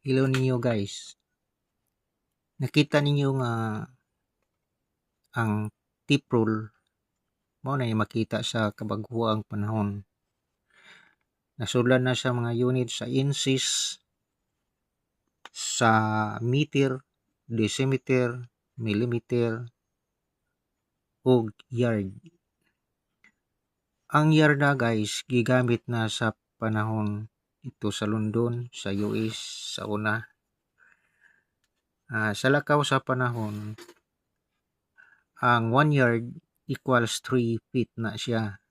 Hello ninyo guys. Nakita ninyo nga ang tip rule mo na makita sa kabaguang panahon. Nasulan na sa mga unit sa inches, sa meter, decimeter, millimeter, ug yard. Ang yard na guys, gigamit na sa panahon ito sa London, sa US, sa una. Sa lakaw sa panahon, ang 1 yard equals 3 feet na siya.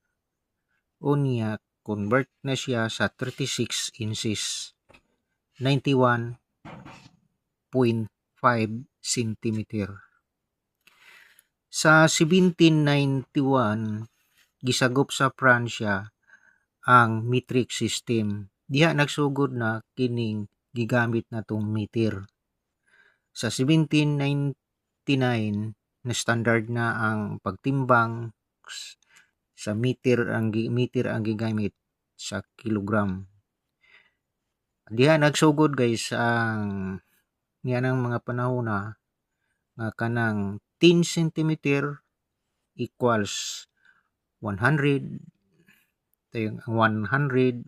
Unya, convert na siya sa 36 inches. 91.5 centimeter. Sa 1791, gisagop sa Pransya ang metric system. Diha nagsugod na kining gigamit natong meter. Sa 1799, na standard na ang pagtimbang sa meter ang gigamit sa kilogram. Diha nagsugod guys ang niyanang mga panahon na nga kanang 10 cm equals 100. Tayong 100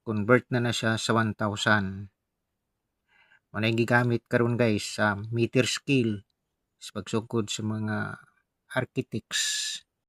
convert na siya sa 1,000. Manay gigamit karon guys sa meter scale sa pagsugod sa mga architects.